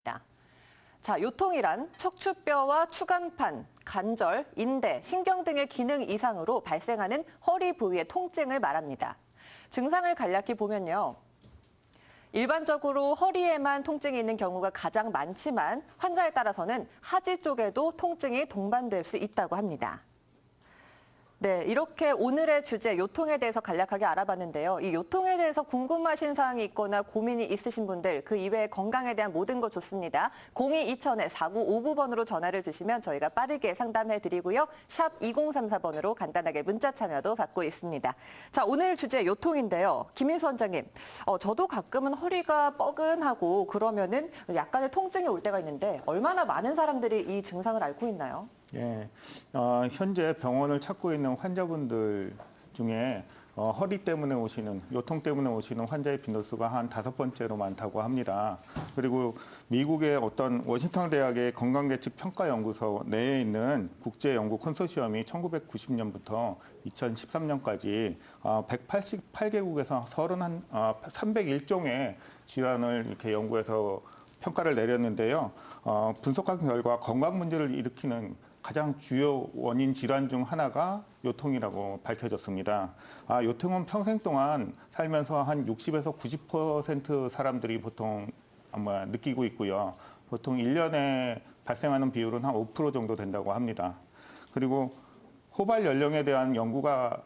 자, 요통이란 척추뼈와 추간판, 관절, 인대, 신경 등의 기능 이상으로 발생하는 허리 부위의 통증을 말합니다. 증상을 간략히 보면요. 일반적으로 허리에만 통증이 있는 경우가 가장 많지만 환자에 따라서는 하지 쪽에도 통증이 동반될 수 있다고 합니다. 네, 이렇게 오늘의 주제 요통에 대해서 간략하게 알아봤는데요. 이 요통에 대해서 궁금하신 사항이 있거나 고민이 있으신 분들, 그 이외에 건강에 대한 모든 것 좋습니다. 02-2000-4959번으로 전화를 주시면 저희가 빠르게 상담해드리고요. 샵 2034번으로 간단하게 문자 참여도 받고 있습니다. 자, 오늘 주제 요통인데요. 김인수 원장님, 저도 가끔은 허리가 뻐근하고 그러면은 약간의 통증이 올 때가 있는데 얼마나 많은 사람들이 이 증상을 앓고 있나요? 예, 현재 병원을 찾고 있는 환자분들 중에 허리 때문에 오시는, 요통 때문에 오시는 환자의 빈도수가 한 5번째로 많다고 합니다. 그리고 미국의 어떤 워싱턴 대학의 건강계측 평가연구소 내에 있는 국제연구 컨소시엄이 1990년부터 2013년까지 188개국에서 301종의 질환을 이렇게 연구해서 평가를 내렸는데요. 분석한 결과 건강 문제를 일으키는 가장 주요 원인 질환 중 하나가 요통이라고 밝혀졌습니다. 요통은 평생 동안 살면서 한 60에서 90% 사람들이 보통 아마 느끼고 있고요. 보통 1년에 발생하는 비율은 한 5% 정도 된다고 합니다. 그리고 호발 연령에 대한 연구가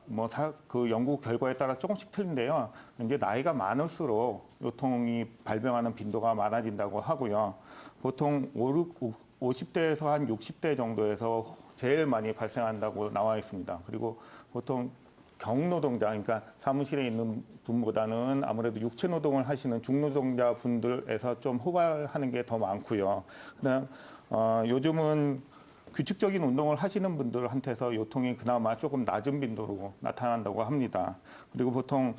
그 연구 결과에 따라 조금씩 틀린데요. 이제 나이가 많을수록 요통이 발병하는 빈도가 많아진다고 하고요. 보통 50대에서 한 60대 정도에서 제일 많이 발생한다고 나와 있습니다. 그리고 보통 경노동자, 그러니까 사무실에 있는 분보다는 아무래도 육체 노동을 하시는 중노동자 분들에서 좀 호발하는 게 더 많고요. 그다음 요즘은 규칙적인 운동을 하시는 분들한테서 요통이 그나마 조금 낮은 빈도로 나타난다고 합니다. 그리고 보통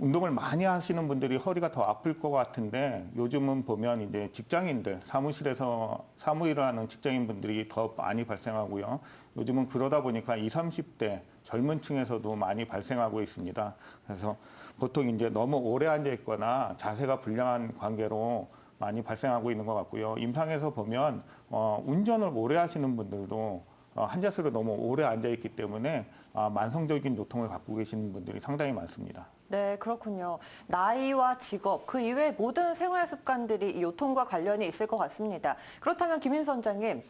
운동을 많이 하시는 분들이 허리가 더 아플 것 같은데 요즘은 보면 이제 직장인들, 사무실에서 사무일을 하는 직장인분들이 더 많이 발생하고요. 요즘은 그러다 보니까 20, 30대 젊은 층에서도 많이 발생하고 있습니다. 그래서 보통 이제 너무 오래 앉아 있거나 자세가 불량한 관계로 많이 발생하고 있는 것 같고요. 임상에서 보면 운전을 오래 하시는 분들도 환자수로 너무 오래 앉아 있기 때문에 만성적인 요통을 갖고 계시는 분들이 상당히 많습니다. 네, 그렇군요. 나이와 직업, 그 이외의 모든 생활 습관들이 이 요통과 관련이 있을 것 같습니다. 그렇다면 김인수 원장님,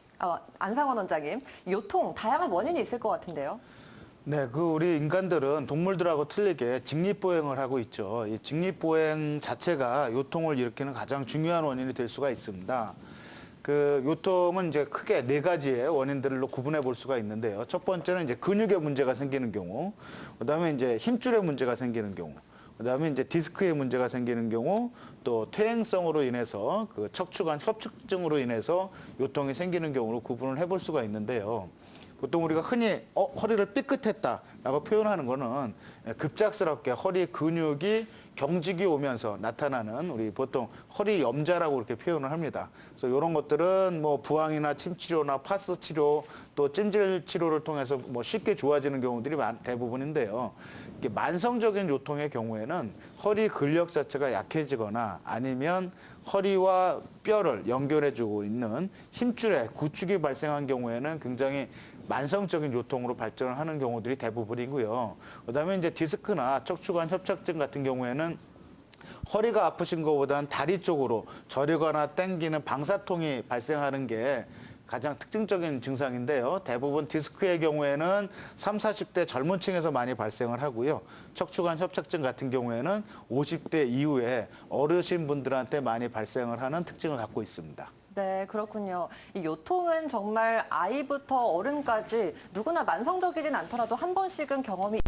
안상원 원장님, 요통 다양한 원인이 있을 것 같은데요. 네, 우리 인간들은 동물들하고 틀리게 직립보행을 하고 있죠. 이 직립보행 자체가 요통을 일으키는 가장 중요한 원인이 될 수가 있습니다. 요통은 이제 크게 4가지의 원인들로 구분해 볼 수가 있는데요. 첫 번째는 이제 근육에 문제가 생기는 경우, 그다음에 이제 힘줄에 문제가 생기는 경우, 그다음에 이제 디스크에 문제가 생기는 경우, 또 퇴행성으로 인해서 척추관 협착증으로 인해서 요통이 생기는 경우로 구분을 해볼 수가 있는데요. 보통 우리가 흔히 허리를 삐끗했다라고 표현하는 거는 급작스럽게 허리 근육이 경직이 오면서 나타나는 우리 보통 허리 염자라고 그렇게 표현을 합니다. 그래서 이런 것들은 부항이나 침 치료나 파스 치료 또 찜질 치료를 통해서 쉽게 좋아지는 경우들이 대부분인데요. 이게 만성적인 요통의 경우에는 허리 근력 자체가 약해지거나 아니면 허리와 뼈를 연결해주고 있는 힘줄에 구축이 발생한 경우에는 굉장히 만성적인 요통으로 발전을 하는 경우들이 대부분이고요. 그다음에 이제 디스크나 척추관 협착증 같은 경우에는 허리가 아프신 것보다는 다리 쪽으로 저리거나 당기는 방사통이 발생하는 게 가장 특징적인 증상인데요. 대부분 디스크의 경우에는 30, 40대 젊은 층에서 많이 발생을 하고요. 척추관 협착증 같은 경우에는 50대 이후에 어르신 분들한테 많이 발생을 하는 특징을 갖고 있습니다. 네, 그렇군요. 이 요통은 정말 아이부터 어른까지 누구나 만성적이진 않더라도 한 번씩은 경험이